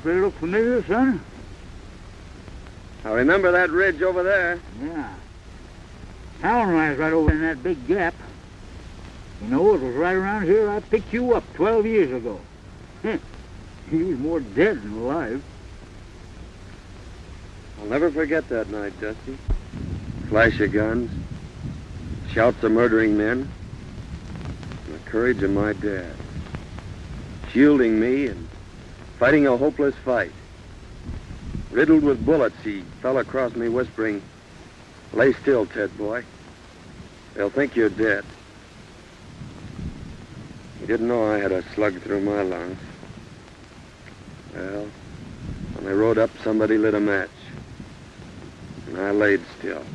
Does they look familiar, son? I remember that ridge over there. Yeah. Town lies right over in that big gap. You know, it was right around here I picked you up 12 years ago. He was more dead than alive. I'll never forget that night, Dusty. Flash of guns, shouts of murdering men, and the courage of my dad. Shielding me and fighting a hopeless fight. Riddled with bullets, he fell across me whispering, "Lay still, Ted boy. They'll think you're dead." He didn't know I had a slug through my lungs. Well, when I rode up, somebody lit a match. And I laid still.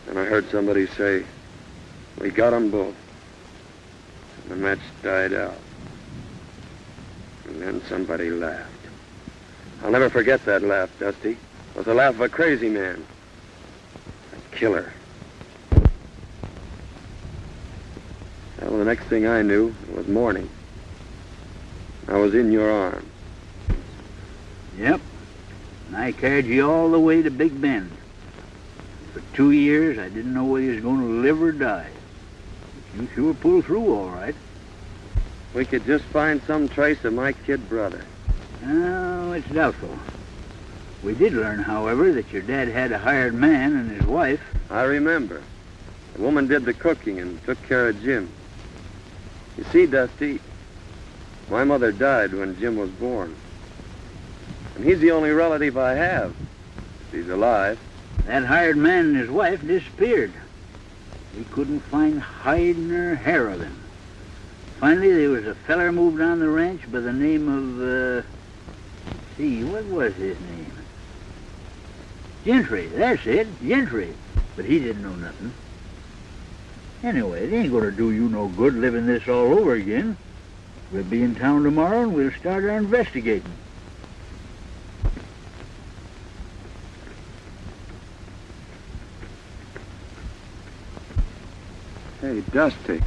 And I heard somebody say, "We got 'em both." And the match died out. And then somebody laughed. I'll never forget that laugh, Dusty. It was the laugh of a crazy man. A killer. Well, the next thing I knew, it was morning. I was in your arms. Yep. And I carried you all the way to Big Bend. For 2 years, I didn't know whether you was going to live or die. But you sure pulled through all right. We could just find some trace of my kid brother. Oh, it's doubtful. We did learn, however, that your dad had a hired man and his wife. I remember. The woman did the cooking and took care of Jim. You see, Dusty, my mother died when Jim was born. And he's the only relative I have. If he's alive. That hired man and his wife disappeared. We couldn't find hide nor hair of him. Finally, there was a feller moved on the ranch by the name of, what was his name? Gentry, that's it, Gentry. But he didn't know nothing. Anyway, it ain't gonna do you no good living this all over again. We'll be in town tomorrow and we'll start our investigating. Hey, Dusty.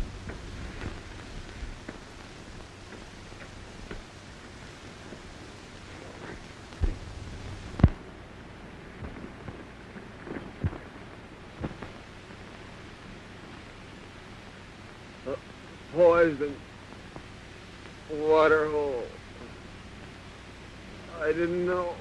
Poison. Water hole. I didn't know.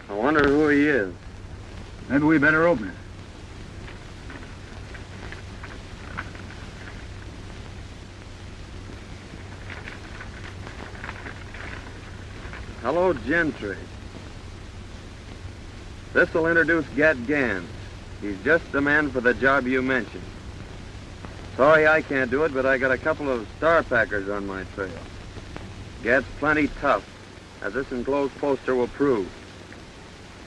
I wonder who he is. Maybe we better open it. Hello, Gentry. This'll introduce Gad Gans. He's just the man for the job you mentioned. Sorry I can't do it, but I got a couple of star packers on my trail. Gets plenty tough, as this enclosed poster will prove.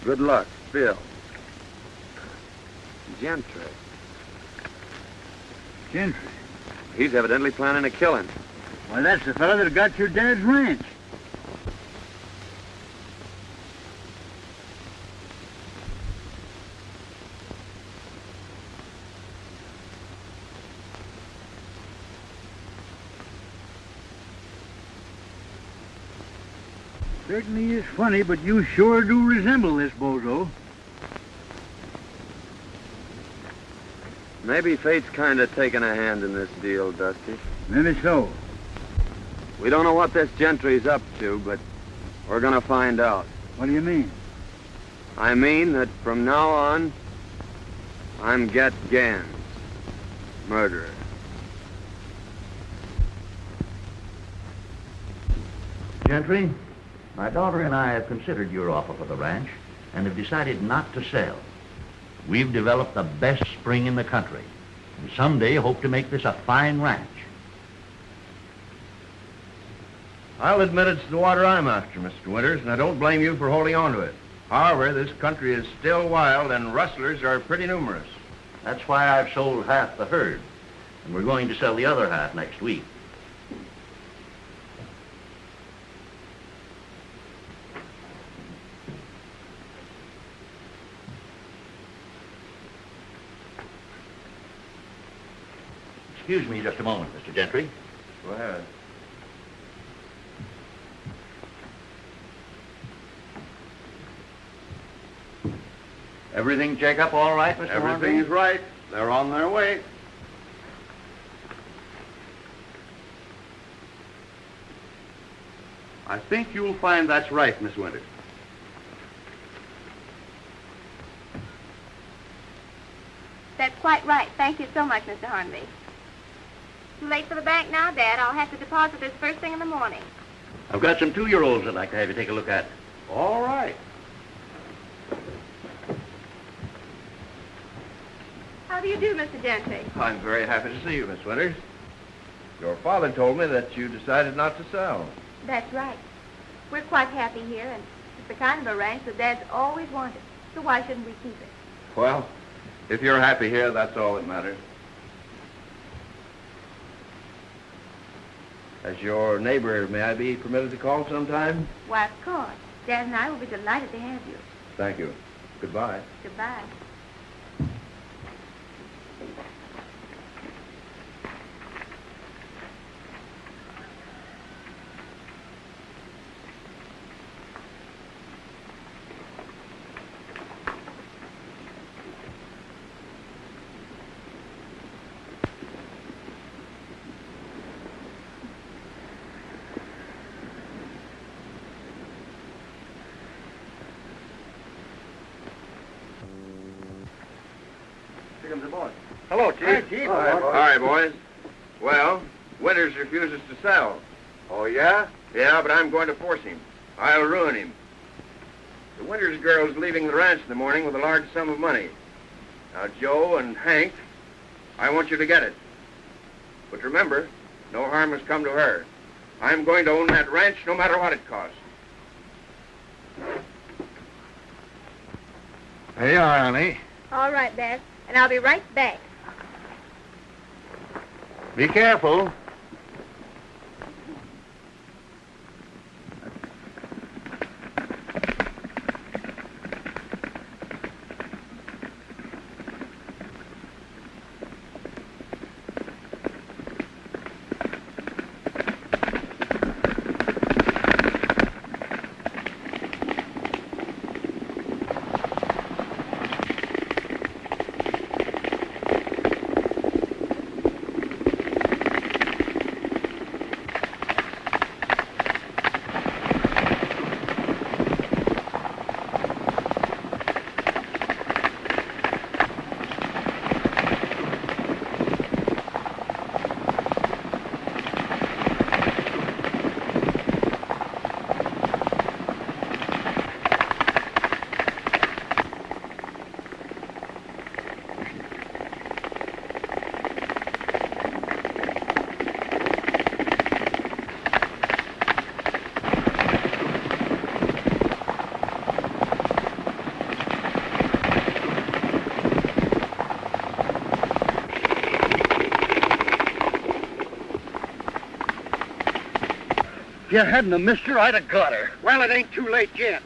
Good luck, Phil. Gentry. Gentry. He's evidently planning a killing. Why, that's the fellow that got your dad's ranch. Certainly is funny, but you sure do resemble this bozo. Maybe fate's kind of taking a hand in this deal, Dusty. Maybe so. We don't know what this Gentry's up to, but we're gonna find out. What do you mean? I mean that from now on, I'm Get Gans, murderer. Gentry, my daughter and I have considered your offer for the ranch and have decided not to sell. We've developed the best spring in the country and someday hope to make this a fine ranch. I'll admit it's the water I'm after, Mr. Winters, and I don't blame you for holding on to it. However, this country is still wild and rustlers are pretty numerous. That's why I've sold half the herd, and we're going to sell the other half next week. Excuse me just a moment, Mr. Gentry. Go ahead. Everything check up all right, Mr. Everything's right. They're on their way. I think you'll find that's right, Miss Winters. That's quite right. Thank you so much, Mr. Hornby. Too late for the bank now, Dad. I'll have to deposit this first thing in the morning. I've got some 2-year-olds I'd like to have you take a look at. All right. How do you do, Mr. Gentry? I'm very happy to see you, Miss Winters. Your father told me that you decided not to sell. That's right. We're quite happy here, and it's the kind of a ranch that Dad's always wanted. So why shouldn't we keep it? Well, if you're happy here, that's all that matters. As your neighbor, may I be permitted to call sometime? Why, of course. Dad and I will be delighted to have you. Thank you. Goodbye. Goodbye. Hello, Chief. Hi, Chief. All right, boys. Well, Winters refuses to sell. Oh, yeah? Yeah, but I'm going to force him. I'll ruin him. The Winters girl's leaving the ranch in the morning with a large sum of money. Now, Joe and Hank, I want you to get it. But remember, no harm has come to her. I'm going to own that ranch no matter what it costs. There you are, honey. All right, Dad. And I'll be right back. Be careful. you hadn't have missed her, I'd have got her. Well, it ain't too late yet.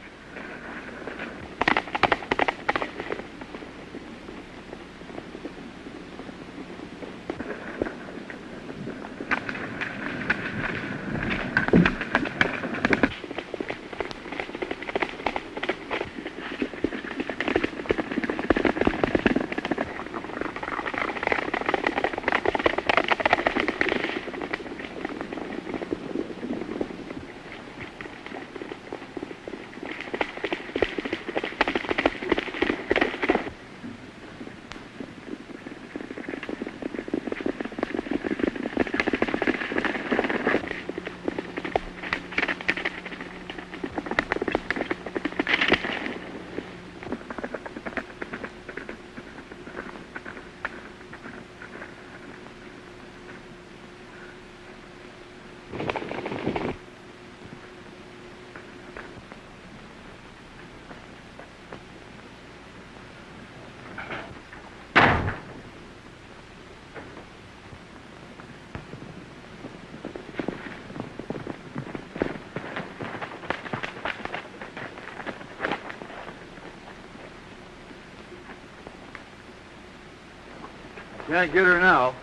Can't get her now.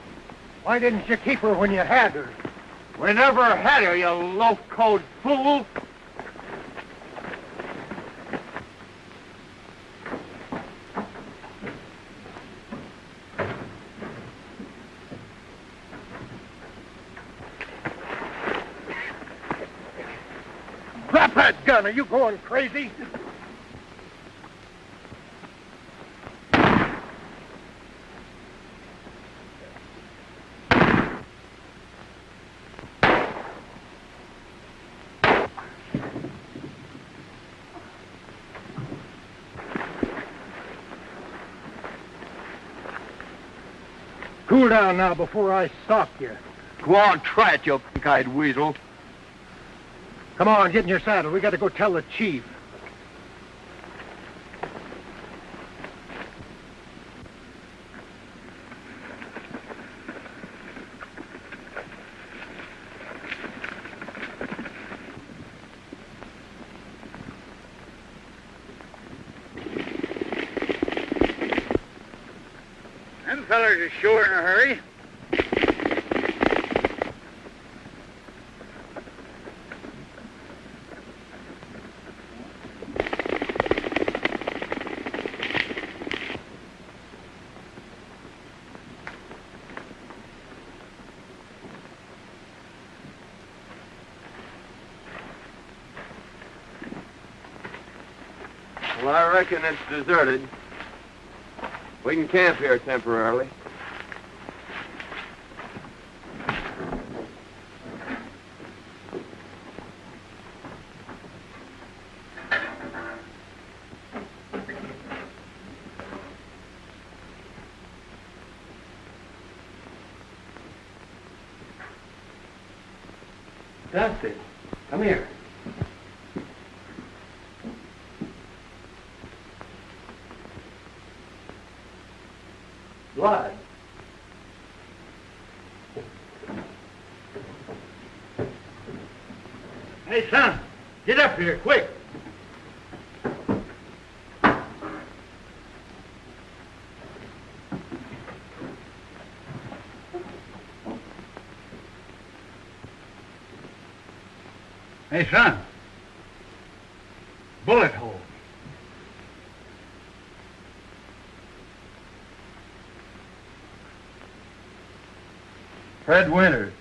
Why didn't you keep her when you had her? We never had her, you low-code fool. Drop that gun. Are you going crazy? Cool down now before I sock you. Go on, try it, you pink-eyed weasel. Come on, get in your saddle. We got to go tell the chief. Them fellers are sure in a hurry. Well, I reckon it's deserted. We can camp here temporarily. Dusty, come here. Blood. Hey, son, get up here, quick. Hey, son. Bullet hole. Fred Winters.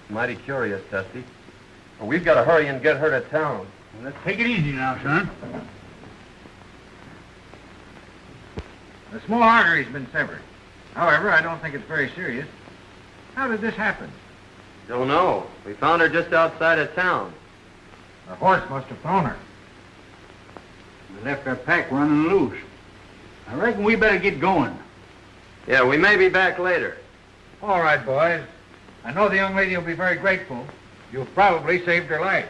Mighty curious, Dusty. Well, we've got to hurry and get her to town. Well, let's take it easy now, son. The small artery's been severed. However, I don't think it's very serious. How did this happen? Don't know. We found her just outside of town. The horse must have thrown her. We left our pack running loose. I reckon we better get going. Yeah, we may be back later. All right, boys. I know the young lady will be very grateful. You've probably saved her life.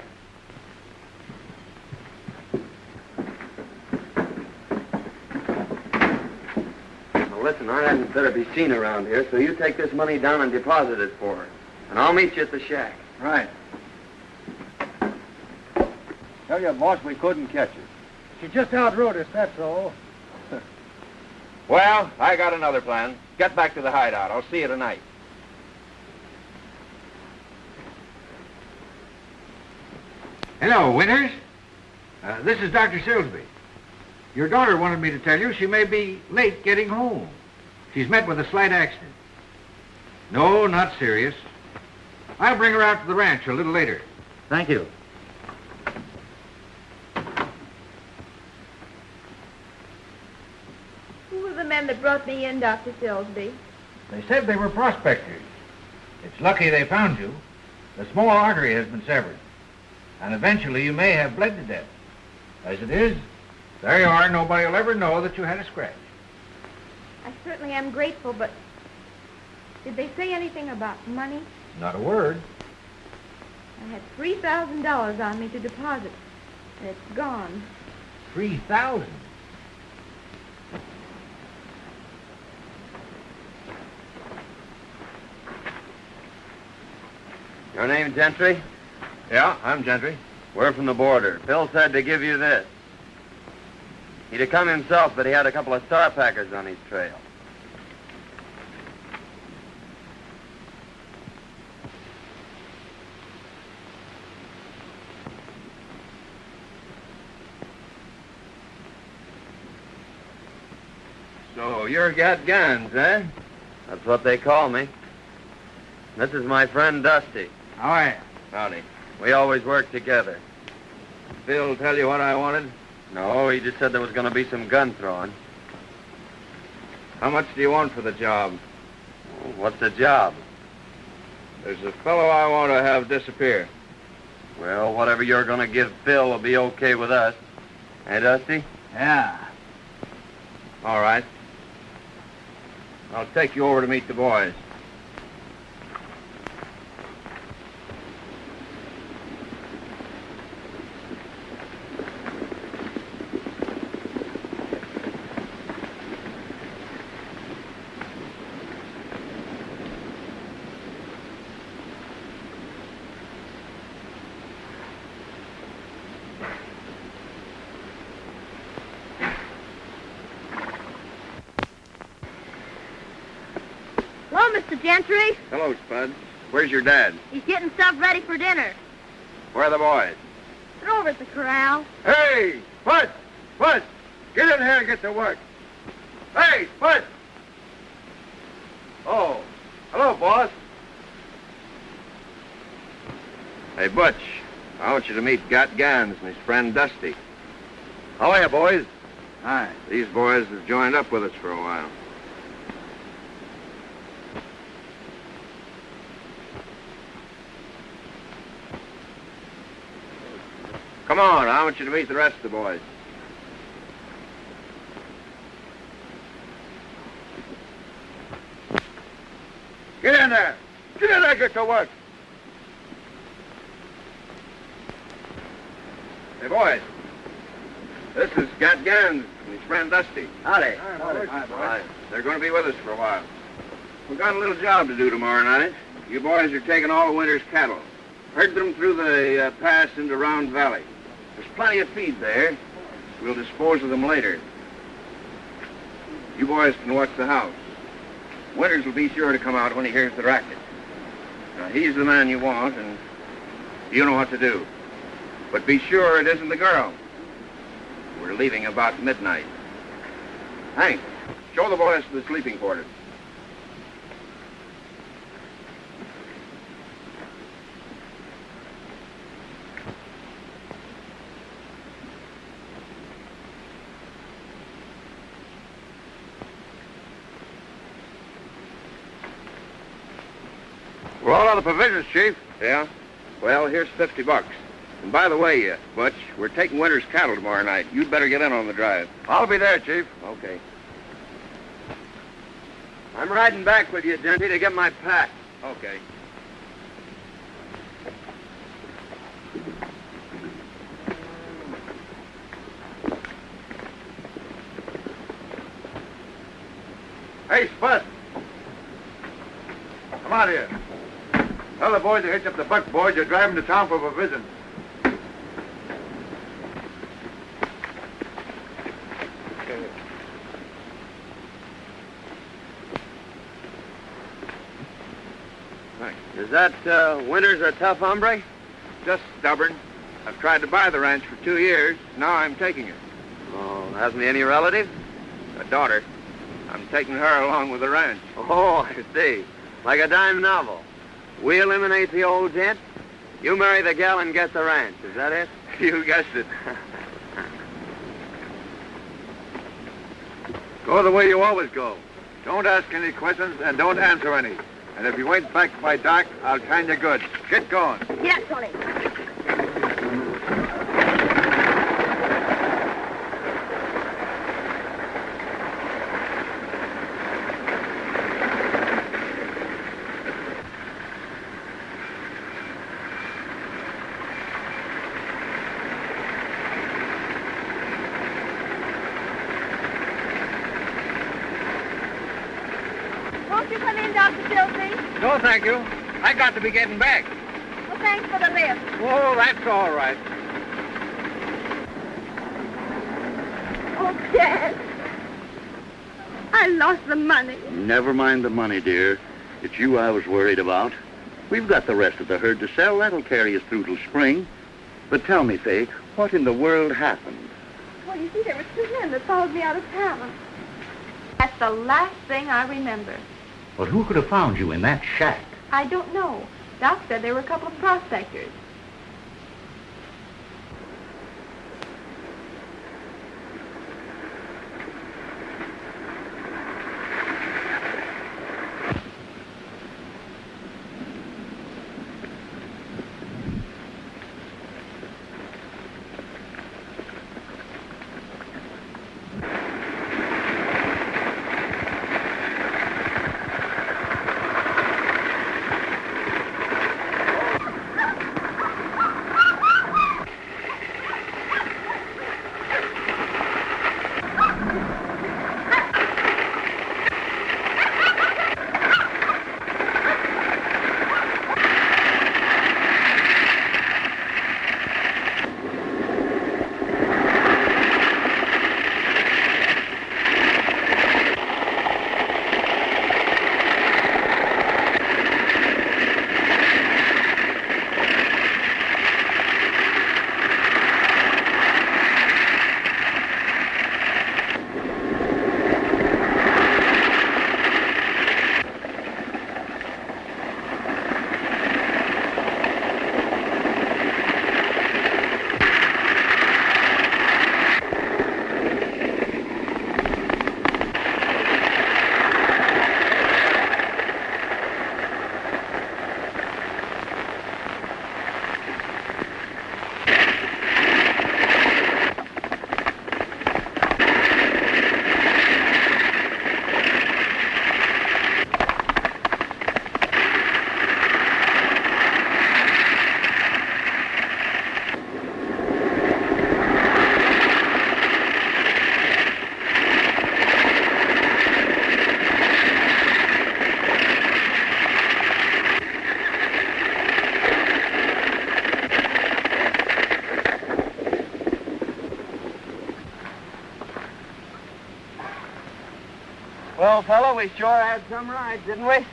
Well, listen, I hadn't better be seen around here, so you take this money down and deposit it for her. And I'll meet you at the shack. Right. Tell you, boss, we couldn't catch her. She just outrode us, that's all. Well, I got another plan. Get back to the hideout. I'll see you tonight. Hello, Winters. This is Dr. Silsby. Your daughter wanted me to tell you she may be late getting home. She's met with a slight accident. No, not serious. I'll bring her out to the ranch a little later. Thank you. Who were the men that brought me in, Dr. Silsby? They said they were prospectors. It's lucky they found you. The small artery has been severed. And eventually you may have bled to death. As it is, there you are. Nobody will ever know that you had a scratch. I certainly am grateful, but did they say anything about money? Not a word. I had $3,000 on me to deposit, and it's gone. 3,000. Your name, Gentry? Yeah, I'm Gentry. We're from the border. Bill said to give you this. He'd have come himself, but he had a couple of star packers on his trail. So you're got guns, eh? That's what they call me. This is my friend Dusty. How are you? Howdy. We always work together. Bill tell you what I wanted? No, he just said there was going to be some gun throwing. How much do you want for the job? What's the job? There's a fellow I want to have disappear. Well, whatever you're going to give Bill will be okay with us. Hey, Dusty? Yeah. All right. I'll take you over to meet the boys. Hello, Mr. Gentry. Hello, Spud. Where's your dad? He's getting stuff ready for dinner. Where are the boys? They're over at the corral. Hey, Spud! Spud! Get in here and get to work. Hey, Spud! Oh, hello, boss. Hey, Butch, I want you to meet Got Gans and his friend Dusty. How are you, boys? Hi. These boys have joined up with us for a while. Come on, I want you to meet the rest of the boys. Get in there! Get in there, get to work! Hey, boys. This is Gat Gans and his friend Dusty. Howdy. Hi. They're going to be with us for a while. We've got a little job to do tomorrow night. You boys are taking all Winter's cattle. Herd them through the pass into Round Valley. There's plenty of feed there. We'll dispose of them later. You boys can watch the house. Winters will be sure to come out when he hears the racket. Now, he's the man you want, and you know what to do. But be sure it isn't the girl. We're leaving about midnight. Hank, show the boys to the sleeping quarters. We're all out of provisions, Chief. Yeah? Well, here's $50. And by the way, Butch, we're taking Winter's cattle tomorrow night. You'd better get in on the drive. I'll be there, Chief. Okay. I'm riding back with you, Gentry, to get my pack. Okay. Hey, Spud. Come out here. Tell the boys to hitch up the buck boys. You're driving to town for provisions. that Winters a tough hombre? Just stubborn. I've tried to buy the ranch for 2 years. Now I'm taking it. Oh, hasn't he any relatives? A daughter. I'm taking her along with the ranch. Oh, I see. Like a dime novel. We eliminate the old gent. You marry the gal and get the ranch. Is that it? You guessed it. Go the way you always go. Don't ask any questions and don't answer any. And if you ain't back by dark, I'll find you good. Get going. Yes, Tony. Won't you come in, Dr. Silsby? No, thank you. I got to be getting back. Well, thanks for the lift. Oh, that's all right. Oh, Dad. I lost the money. Never mind the money, dear. It's you I was worried about. We've got the rest of the herd to sell. That'll carry us through till spring. But tell me, Faye, what in the world happened? Well, you see, there were 2 men that followed me out of town. That's the last thing I remember. But who could have found you in that shack? I don't know. Doc said there were a couple of prospectors. Well, fella, we sure had some rides, didn't we?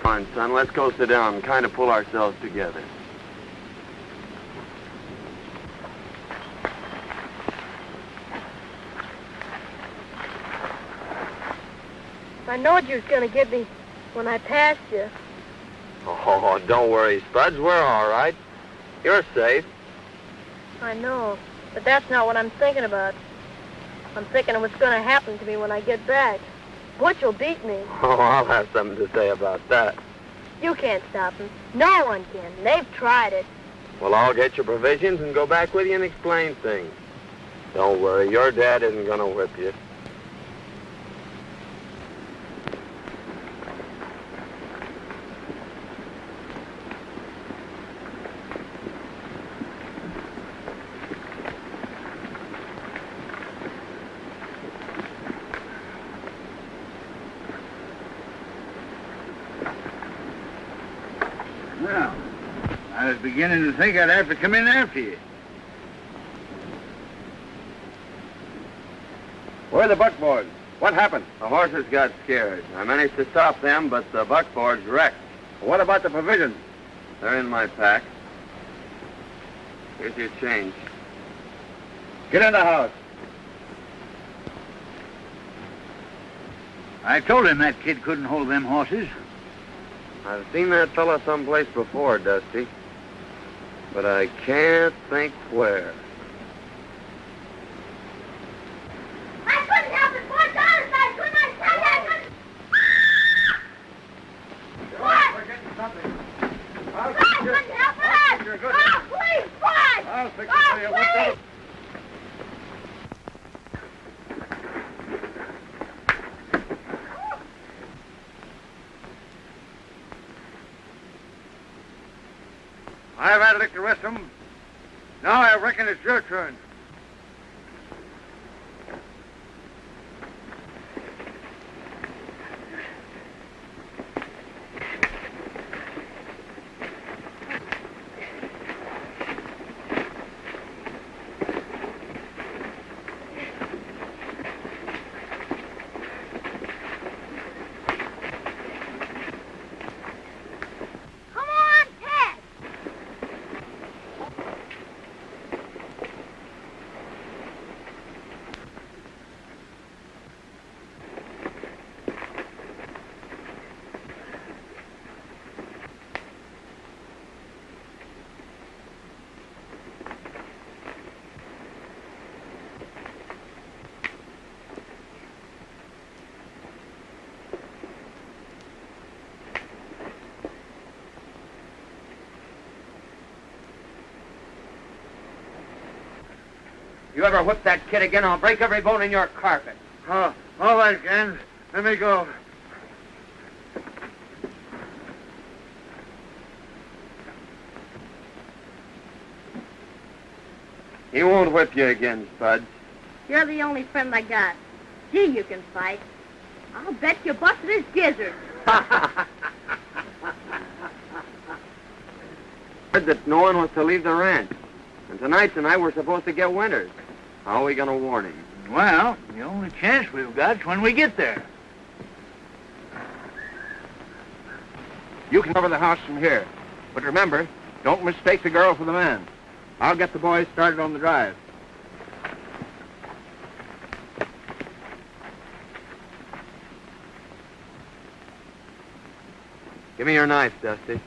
Come on, son, let's go sit down and kind of pull ourselves together. I knowed you was going to get me when I passed you. Oh, don't worry, Spuds. We're all right. You're safe. I know, but that's not what I'm thinking about. I'm thinking of what's going to happen to me when I get back. Butch will beat me. Oh, I'll have something to say about that. You can't stop him. No one can. They've tried it. Well, I'll get your provisions and go back with you and explain things. Don't worry, your dad isn't going to whip you. Well, I was beginning to think I'd have to come in after you. Where are the buckboards? What happened? The horses got scared. I managed to stop them, but the buckboard's wrecked. What about the provisions? They're in my pack. Here's your change. Get in the house. I told him that kid couldn't hold them horses. I've seen that fella someplace before, Dusty. But I can't think where. I couldn't help it, boy. I couldn't. I tell you, I couldn't. What? We're getting something. I couldn't help it. You're good. Oh, please, what? I'll fix it Oh, for you. please. I've had a lick the rest of them. Now I reckon it's your turn. Come on, Ted. You ever whip that kid again, I'll break every bone in your carpet. Oh, all right, Gans. Let me go. He won't whip you again, Spud. You're the only friend I got. Gee, you can fight. I'll bet you busted his gizzard. Heard that no one was to leave the ranch. And tonight we're supposed to get Winters. How are we going to warn him? Well, the only chance we've got is when we get there. You can cover the house from here. But remember, don't mistake the girl for the man. I'll get the boys started on the drive. Give me your knife, Dusty.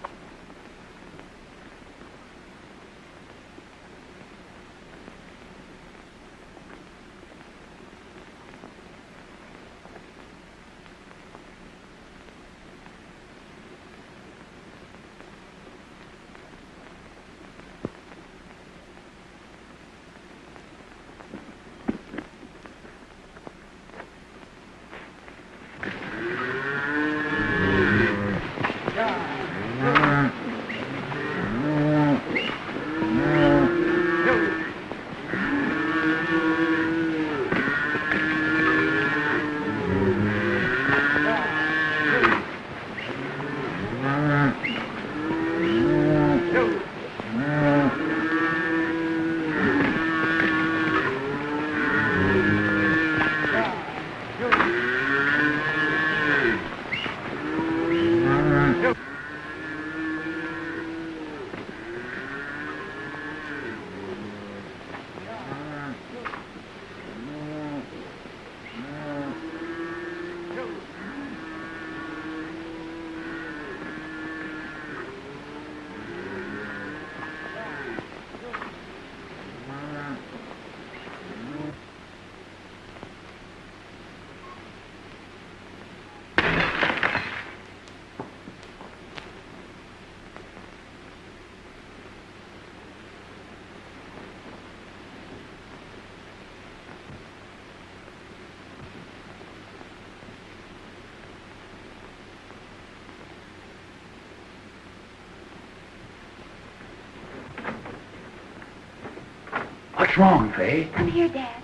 What's wrong, Faye? Come here, Dad.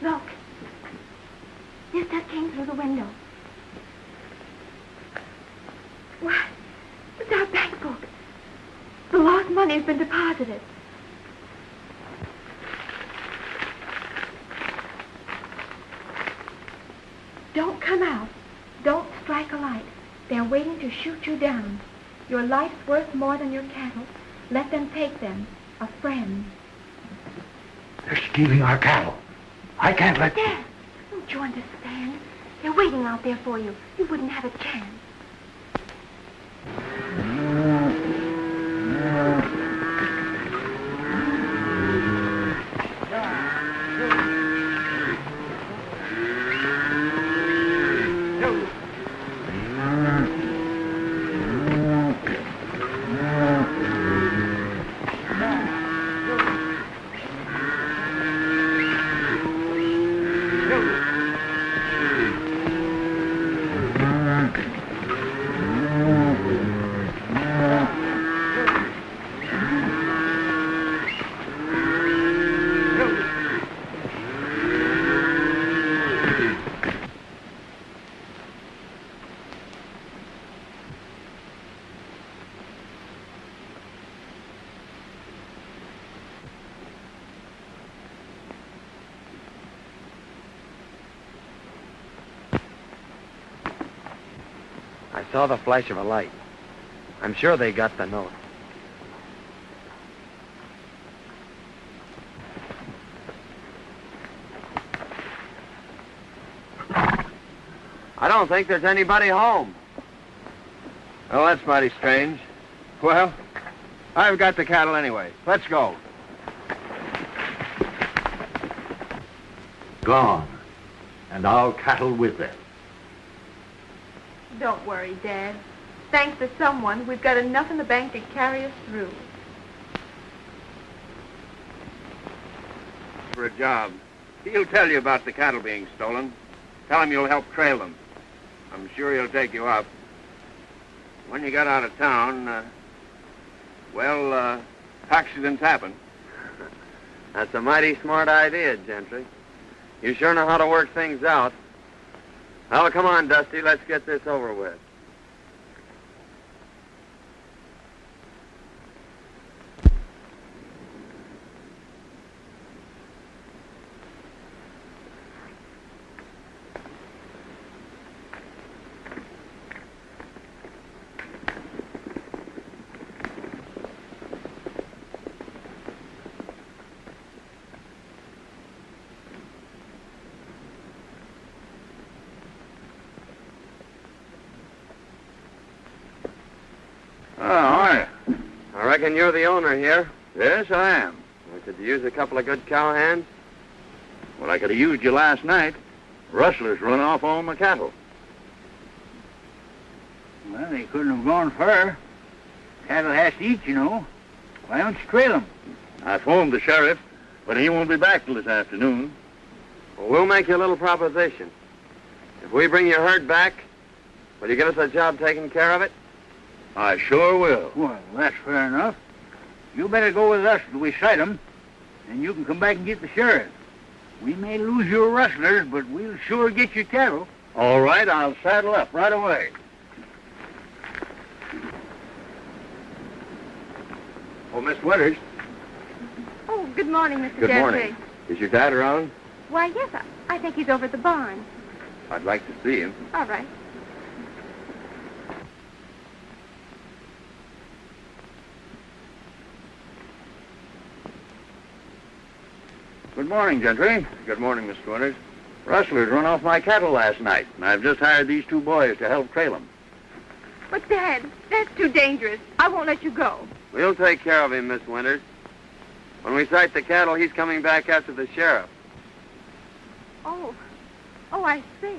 Look. This stuff came through the window. What? It's our bank book. The lost money has been deposited. Don't come out. Don't strike a light. They're waiting to shoot you down. Your life's worth more than your cattle. Let them take them. A friend. They're stealing our cattle. I can't let them. Dad, don't you understand? They're waiting out there for you. You wouldn't have a chance. I saw the flash of a light. I'm sure they got the note. I don't think there's anybody home. Oh, that's mighty strange. Well, I've got the cattle anyway. Let's go. Gone. And our cattle with them. Don't worry, Dad. Thanks to someone, we've got enough in the bank to carry us through. For a job. He'll tell you about the cattle being stolen. Tell him you'll help trail them. I'm sure he'll take you up. When you got out of town, accidents happen. That's a mighty smart idea, Gentry. You sure know how to work things out. Well, come on, Dusty. Let's get this over with. I reckon you're the owner here. Yes, I am. Well, could you use a couple of good cowhands? Well, I could have used you last night. Rustlers run off all my cattle. Well, they couldn't have gone far. Cattle has to eat, you know. Why don't you trail them? I phoned the sheriff, but he won't be back till this afternoon. Well, we'll make you a little proposition. If we bring your herd back, will you give us a job taking care of it? I sure will. Well, that's fair enough. You better go with us till we sight 'em, and you can come back and get the sheriff. We may lose your rustlers, but we'll sure get your cattle. All right, I'll saddle up right away. Oh, Miss Winters. Oh, good morning, Mr. Good Gentry. morning. Is your dad around? Why, yes, I think he's over at the barn. I'd like to see him. All right. Good morning, Gentry. Good morning, Mr. Winters. Rustlers run off my cattle last night, and I've just hired these two boys to help trail them. But, Dad, that's too dangerous. I won't let you go. We'll take care of him, Miss Winters. When we sight the cattle, he's coming back after the sheriff. Oh, I see.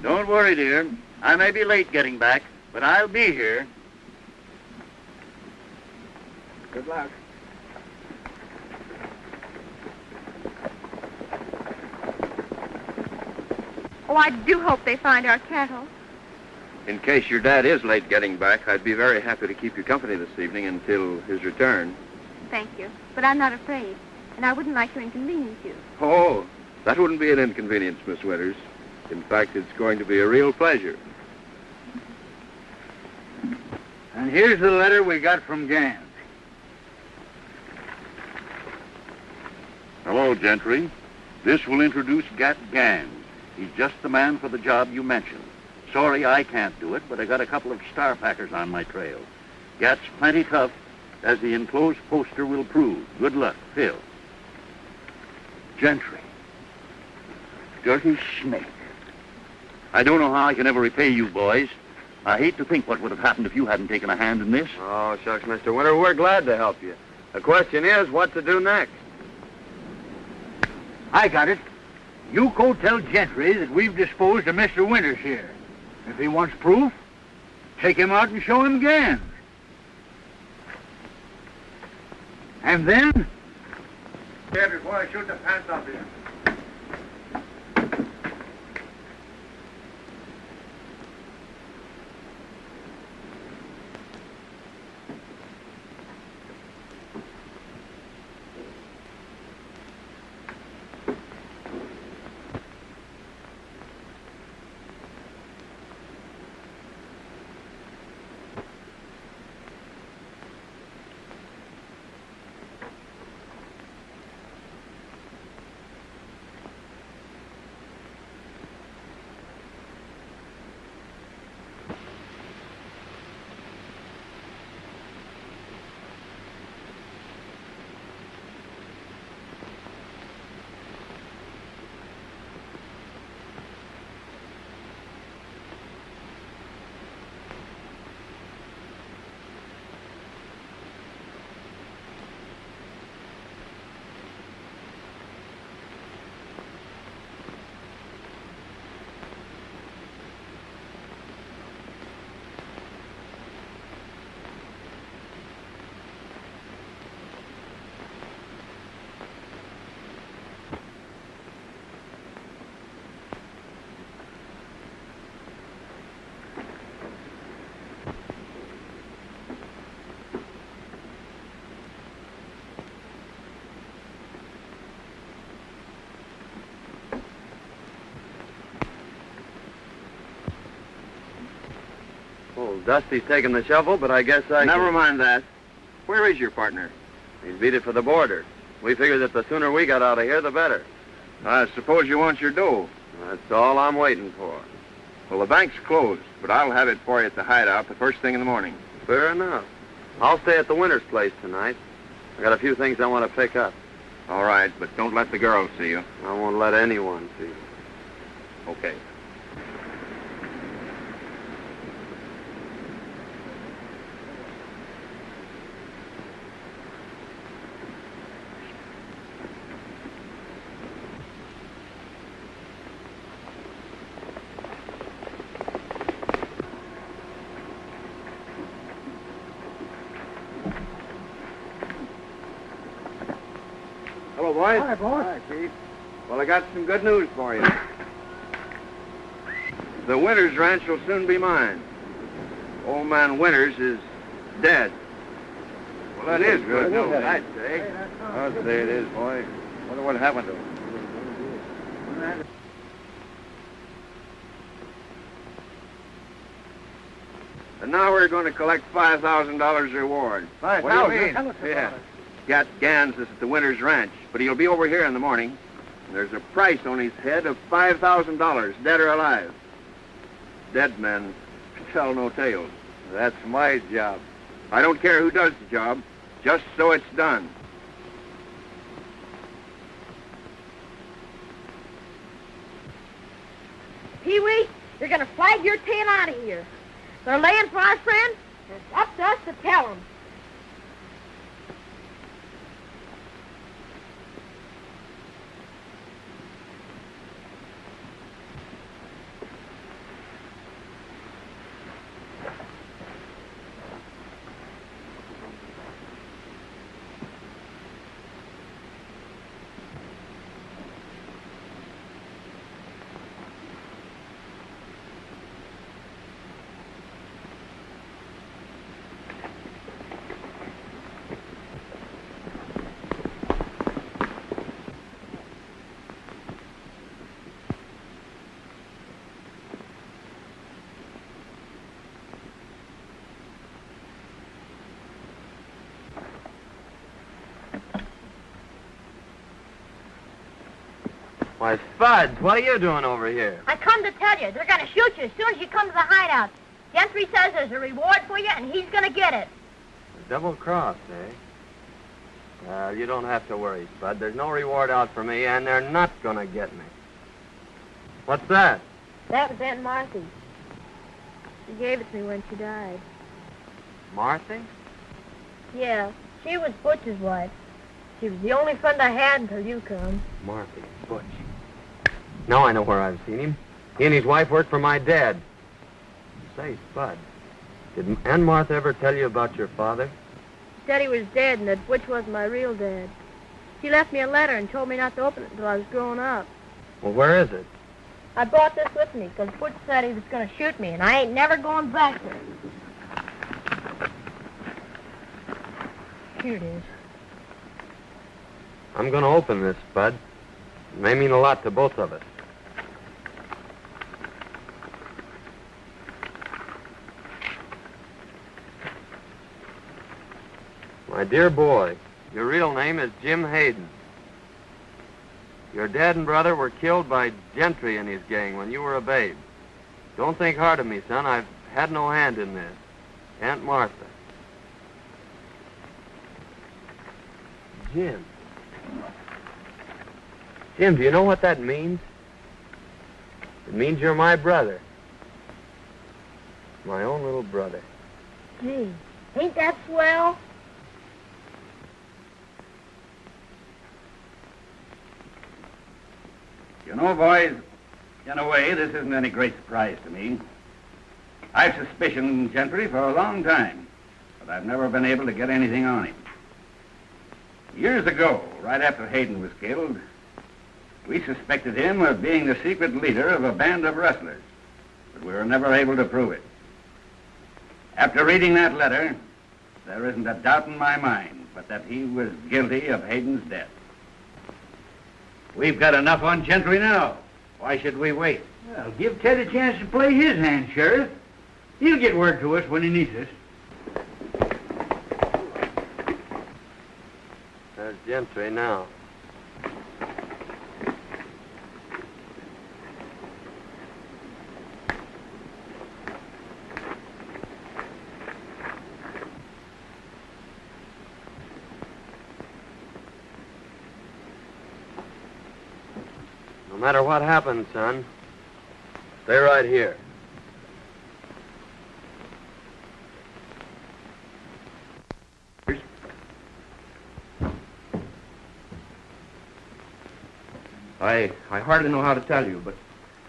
Don't worry, dear. I may be late getting back, but I'll be here. Good luck. Oh, I do hope they find our cattle. In case your dad is late getting back, I'd be very happy to keep you company this evening until his return. Thank you. But I'm not afraid, and I wouldn't like to inconvenience you. Oh, that wouldn't be an inconvenience, Miss Winters. In fact, it's going to be a real pleasure. And here's the letter we got from Gans. Hello, Gentry. This will introduce Gat Gans. He's just the man for the job you mentioned. Sorry I can't do it, but I got a couple of star packers on my trail. Gat's plenty tough, as the enclosed poster will prove. Good luck, Phil. Gentry. Dirty snake. I don't know how I can ever repay you boys. I hate to think what would have happened if you hadn't taken a hand in this. Oh, shucks, Mr. Winter, we're glad to help you. The question is, what to do next? I got it. You go tell Gentry that we've disposed of Mr. Winters here. If he wants proof, take him out and show him Gans. And then... Here, before I shoot the pants off you. Oh, Dusty's taking the shovel, but I guess Never mind that. Where is your partner? He's beat it for the border. We figured that the sooner we got out of here, the better. I suppose you want your dough. That's all I'm waiting for. Well, the bank's closed, but I'll have it for you at the hideout the first thing in the morning. Fair enough. I'll stay at the Winters place tonight. I got a few things I want to pick up. All right, but don't let the girls see you. I won't let anyone see. Okay. Hello, boys. Hi, boss. Hi, Chief. Well, I got some good news for you. The Winters ranch will soon be mine. Old man Winters is dead. Well, that is good news, I'd say. I'll say it is, boy. Wonder what happened to him. And now we're going to collect $5,000 reward. What do you mean? Tell us about Yeah. it. Gat Gans is at the Winters Ranch, but he'll be over here in the morning. There's a price on his head of $5,000, dead or alive. Dead men tell no tales. That's my job. I don't care who does the job, just so it's done. Pee-wee, you're going to flag your tail out of here. They're laying for our friend, and it's up to us to tell them. Why, Spuds, what are you doing over here? I come to tell you, they're going to shoot you as soon as you come to the hideout. Gentry says there's a reward for you, and he's going to get it. Double-crossed, eh? Well, you don't have to worry, Spud. There's no reward out for me, and they're not going to get me. What's that? That was Aunt Marthy. She gave it to me when she died. Marthy? Yeah, she was Butch's wife. She was the only friend I had until you come. Marthy, Butch. Now I know where I've seen him. He and his wife worked for my dad. Say, Spud, did Aunt Martha ever tell you about your father? She said he was dead and that Butch wasn't my real dad. She left me a letter and told me not to open it until I was grown up. Well, where is it? I brought this with me because Butch said he was going to shoot me, and I ain't never going back there. Here it is. I'm going to open this, Spud. It may mean a lot to both of us. My dear boy, your real name is Jim Hayden. Your dad and brother were killed by Gentry and his gang when you were a babe. Don't think hard of me, son. I've had no hand in this. Aunt Martha. Jim. Jim, do you know what that means? It means you're my brother. My own little brother. Gee, ain't that swell? You know, boys, in a way, this isn't any great surprise to me. I've suspicioned Gentry for a long time, but I've never been able to get anything on him. Years ago, right after Hayden was killed, we suspected him of being the secret leader of a band of rustlers, but we were never able to prove it. After reading that letter, there isn't a doubt in my mind but that he was guilty of Hayden's death. We've got enough on Gentry now. Why should we wait? Well, give Ted a chance to play his hand, Sheriff. He'll get word to us when he needs us. There's Gentry now. No matter what happens, son, stay right here. I hardly know how to tell you, but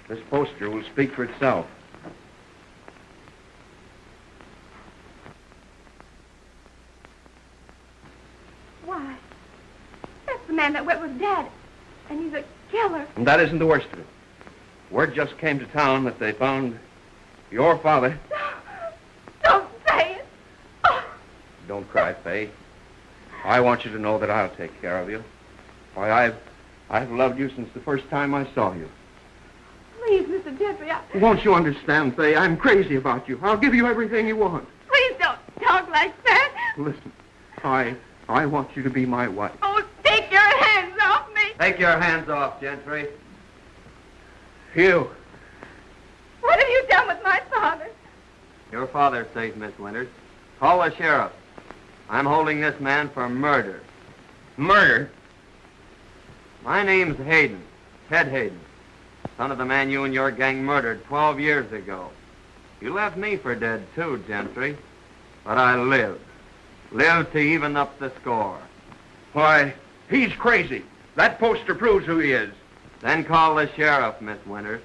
this poster will speak for itself. Why, that's the man that went with Dad, and he's a killer. And that isn't the worst of it. Word just came to town that they found your father. Don't say it. Oh. Don't cry, Faye. I want you to know that I'll take care of you. Why, I've loved you since the first time I saw you. Please, Mr. Gentry, Won't you understand, Faye? I'm crazy about you. I'll give you everything you want. please don't talk like that. Listen, I want you to be my wife. Oh, take your hands off me. Take your hands off, Gentry. You. What have you done with my father? Your father's safe, Miss Winters. Call the sheriff. I'm holding this man for murder. Murder? My name's Hayden, Ted Hayden, son of the man you and your gang murdered 12 years ago. You left me for dead, too, Gentry. But I lived. Lived to even up the score. Why, he's crazy. That poster proves who he is. Then call the sheriff, Miss Winters.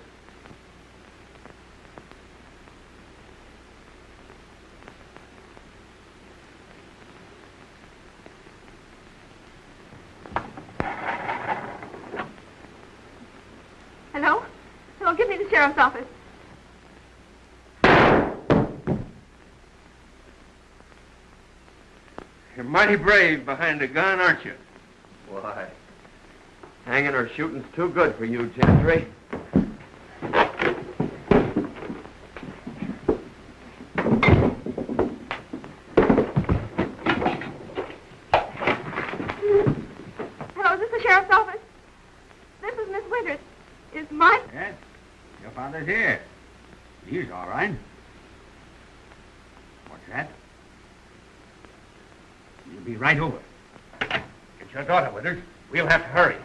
Hello? Hello, give me the sheriff's office. You're mighty brave behind a gun, aren't you? Why, hanging or shooting's too good for you, Gentry. Hello, is this the sheriff's office? This is Miss Winters. Is Mike? Yes, your father's here. He's all right. What's that? You'll be right over. It's your daughter, Withers. We'll have to hurry.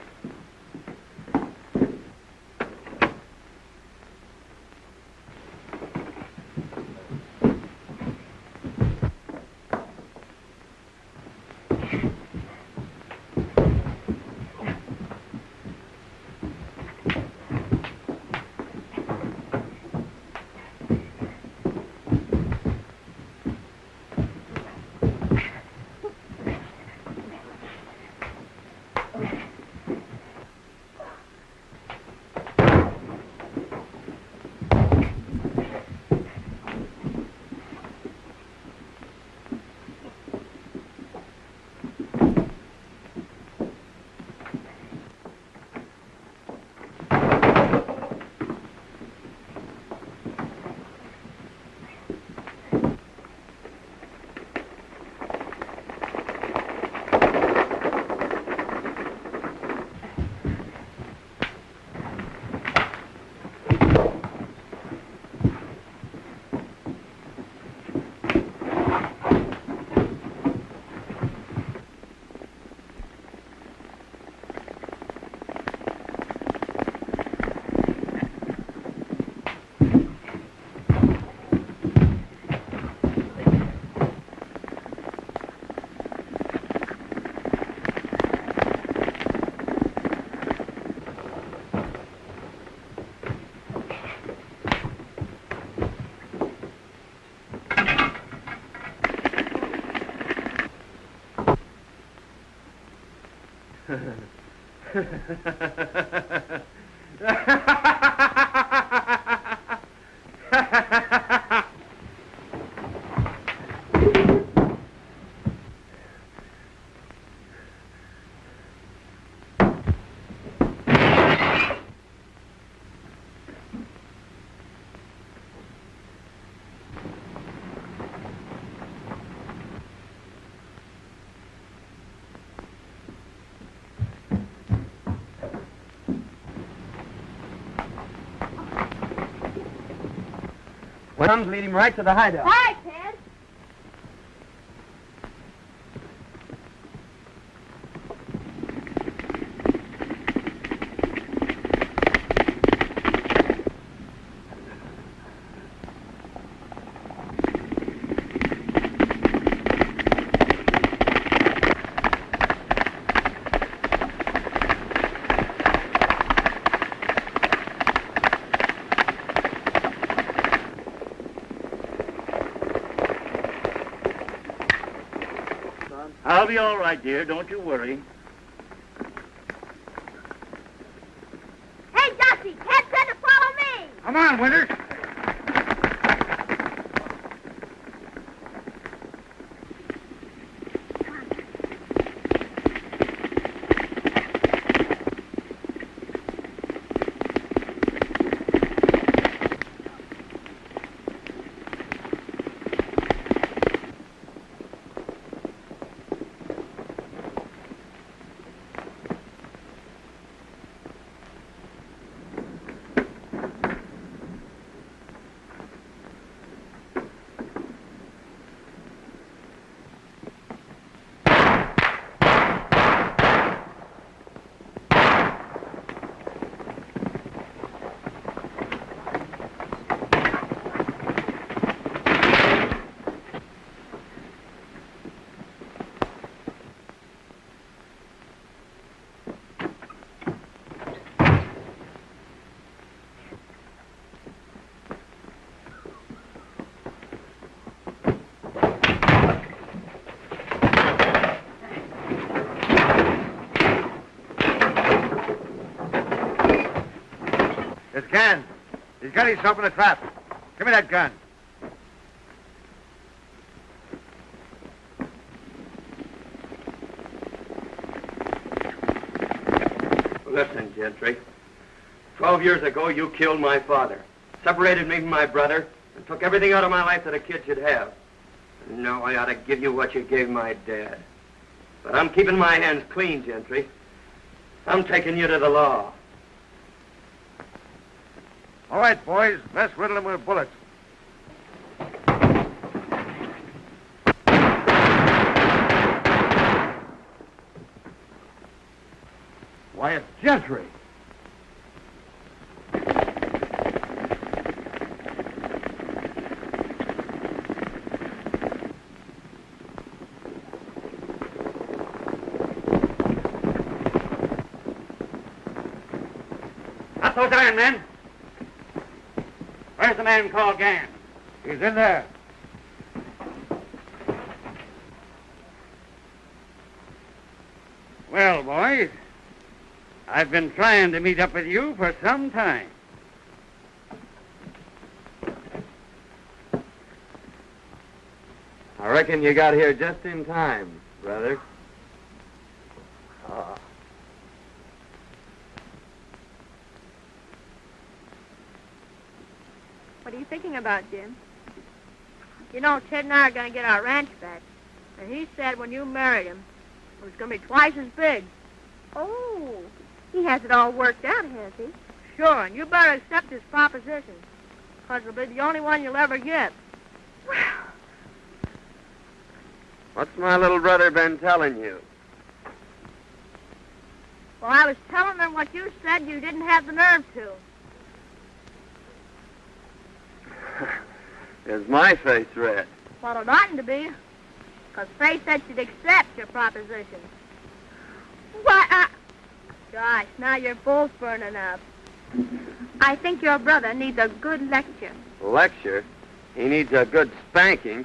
Worms lead him right to the hideout. All right, Ted. I'll be all right, dear. Don't you worry. Hey, Dusty, Ted said to follow me. Come on, Winters. It's Ken. He's got himself in a trap. Give me that gun. Listen, Gentry. 12 years ago, you killed my father, separated me from my brother, and took everything out of my life that a kid should have. And now I ought to give you what you gave my dad. But I'm keeping my hands clean, Gentry. I'm taking you to the law. All right, boys, let's riddle him with bullets. Why, it's Gentry. Not those iron men. Where's the man called Gann? He's in there. Well, boys, I've been trying to meet up with you for some time. I reckon you got here just in time, brother. What are you thinking about, Jim? You know, Ted and I are going to get our ranch back. And he said when you married him, it was going to be twice as big. Oh, he has it all worked out, has he? Sure, and you better accept his proposition. Because it'll be the only one you'll ever get. What's my little brother been telling you? Well, I was telling him what you said you didn't have the nerve to. Is my face red? Well, it oughtn't to be. Because Faye said she'd accept your proposition. Why, Gosh, now you're both burning up. I think your brother needs a good lecture. Lecture? He needs a good spanking.